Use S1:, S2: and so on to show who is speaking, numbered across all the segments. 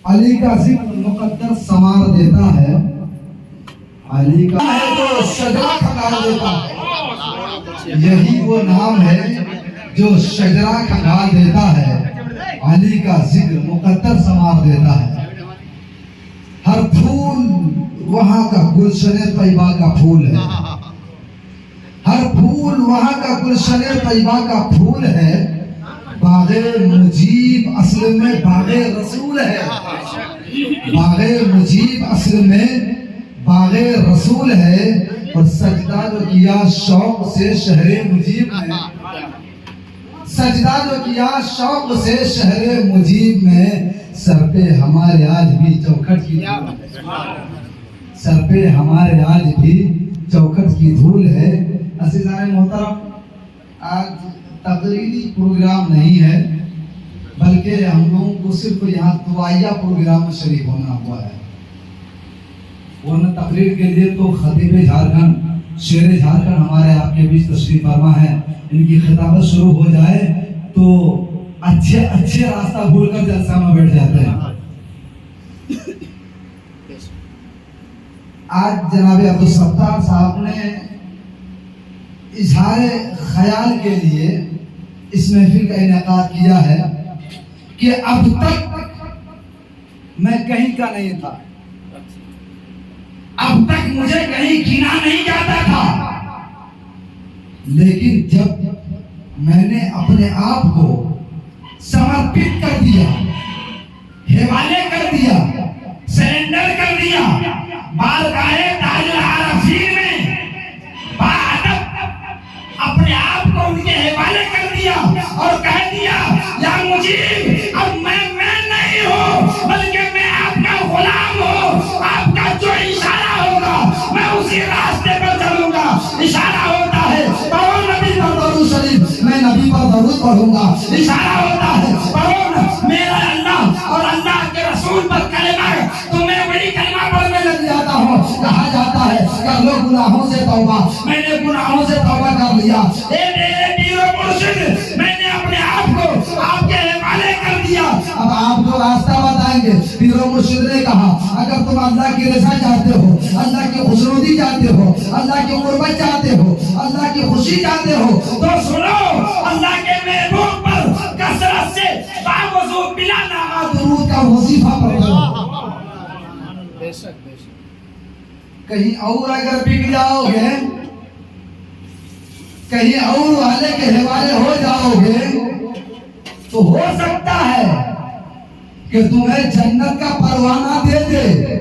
S1: علی کا ذکر مقدر سنوار دیتا ہے، علی کا ہے جو شجرہ کھنگال دیتا ہے، یہی وہ نام ہے جو شجرہ کھنگال دیتا ہے، علی کا ذکر مقدر سنوار دیتا ہے۔ ہر پھول وہاں کا گلشن طیبہ کا پھول ہے، ہر پھول وہاں کا گلشن طیبہ کا پھول ہے، باغ مجیب اصل میں باغ رسول ہے، باغ مجیب اصل میں باغ رسول ہے، اور سجدہ جو کیا شوق سے شہر مجیب میں، سجدہ جو کیا شوق سے شہر مجیب میں، سر پہ ہمارے آج بھی چوکھٹ کی دھول ہے، سر پہ ہمارے آج بھی چوکھٹ کی دھول ہے۔ عزیزان محترم، آج تقریری پروگرام نہیں ہے بلکہ ہم لوگوں کو صرف یہاں دعائیہ پروگرام میں شریک ہونا ہوا ہے، ورنہ تقریر کے لیے تو خطیب جھارکھنڈ شیر جھارکھنڈ ہمارے آپ کے بیچ تشریف فرما ہے، ان کی خطابت شروع ہو جائے تو اچھے راستہ بھول کر جلسہ میں بیٹھ جاتے ہیں۔ آج جناب عبدالستار صاحب نے اظہار خیال کے لیے اس محفل کا انعقاد کیا ہے کہ اب تک میں کہیں کا نہیں تھا، اب تک مجھے کہیں گنا نہیں جاتا تھا، لیکن جب میں نے اپنے آپ کو سمرپت کر دیا، حوالے کر دیا، سرنڈر کر دیا بارگاہ تاج العارفین میں، باادب اپنے آپ کو ان کے حوالے کر دیا اور کہہ دیا یا مجیب اب میں نہیں ہوں بلکہ میں آپ کا غلام ہوں، آپ کا جو اشارہ ہوگا میں اسی راستے پر چلوں گا۔ اشارہ ہوتا ہے پڑھو نبی پر درود شریف، میں نبی پر درود پڑھوں گا۔ اشارہ ہوتا ہے پڑھو میرا اللہ اور اللہ کے رسول پر کلمہ ہے تو میں وہی کلمہ پڑھنے لگ جاتا ہوں۔ کہا جاتا ہے کر لو گناہوں سے توبہ، میں نے گناہوں سے توبہ کر لیا، اے میرے پیر و مرشد میں نے اپنے آپ کو آپ کے حوالے کر دیا۔ اب آپ کو راستہ بتائیں گے۔ پیر و مرشد نے کہا اگر تم اللہ کی رضا چاہتے ہو، اللہ کی خوشنودی چاہتے ہو، اللہ کی قربت چاہتے ہو، اللہ کی خوشی چاہتے ہو تو سنو، اللہ کے محبوب پر کثرت سے باوضو بلا ناغہ درود کا وظیفہ پڑھو۔ کہیں اور اگر بک جاؤ گے، کہیں اور والے کے حوالے ہو جاؤ گے تو ہو سکتا ہے کہ تمہیں جنت کا پروانہ دے دے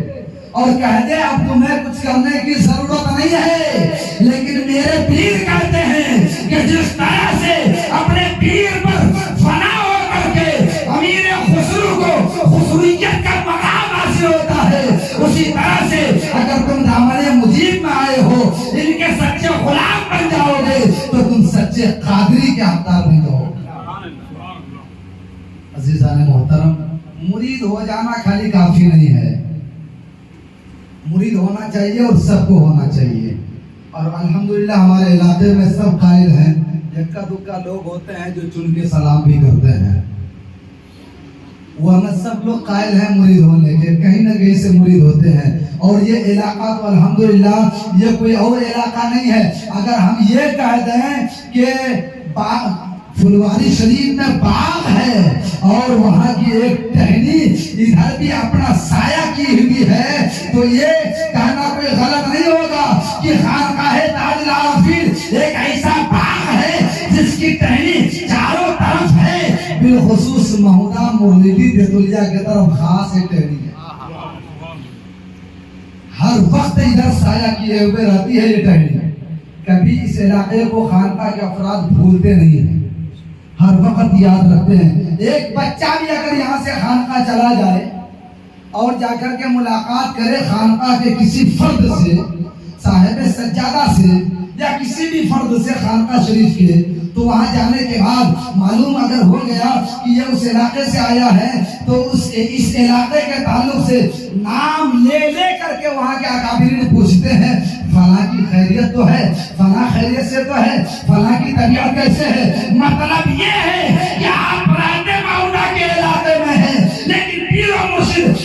S1: اور کہہ دے اب تمہیں کچھ کرنے کی ضرورت نہیں ہے، لیکن میرے پیر کہتے ہیں کہ جس طرح سے اپنے پیر پر فنا ہو کر کے امیر خسرو کو خسرویت کا مقام حاصل ہوتا ہے، اسی طرح سے اگر تم دامن مجیب میں آئے ہو، ان کے سچے غلام بن جاؤ گے تو تم سچے قادری کے حقدار بن جاؤ گے۔ عزیزان محترم، مرید ہو جانا خالی کافی نہیں ہے، مرید ہونا چاہیے اور سب کو ہونا چاہیے، اور الحمدللہ ہمارے علاقے میں سب قائل ہیں، یکا دکا لوگ ہوتے ہیں جو چن کے سلام بھی کرتے ہیں، ورنہ سب لوگ قائل ہیں مرید ہونے کے، کہیں نہ کہیں سے مرید ہوتے ہیں، اور یہ علاقہ تو الحمدللہ یہ کوئی اور علاقہ نہیں ہے۔ اگر ہم یہ کہہ دیں کہ پھلواری شریف میں باغ ہے اور وہاں کی ایک ٹہنی ادھر بھی اپنا سایہ کی ہوئی ہے تو یہ کہنا کوئی غلط نہیں ہوگا کہ خانقاہ تاج العارفین ایک ایسا باغ ہے جس کی ٹہنی چاروں طرف ہے، بالخصوص محمودہ مرلیلی دیتولیا کی طرف خاص ایک ٹہنی ہے، ہر وقت ادھر سایہ کیے ہوئے رہتی ہے یہ ٹہنی، کبھی اس علاقے کو خانقاہ کے افراد بھولتے نہیں ہیں، ہر وقت یاد رکھتے ہیں۔ ایک بچہ بھی اگر یہاں سے خانقاہ چلا جائے اور جا کر کے ملاقات کرے خانقاہ کے کسی فرد سے، صاحب سجادہ سے یا کسی بھی فرد سے خانقاہ شریف کے، تو وہاں جانے کے بعد معلوم اگر ہو گیا کہ یہ اس علاقے سے آیا ہے تو اس علاقے کے تعلق سے نام لے کر کے وہاں کے اکابرین پوچھتے ہیں فلاں کی خیریت تو ہے، فلاں خیریت سے تو ہے، فلاں کی طبیعت کیسے ہے۔ مطلب یہ ہے کہ آپ رہتے معاونہ کے علاقے میں ہیں لیکن پیر و مرشد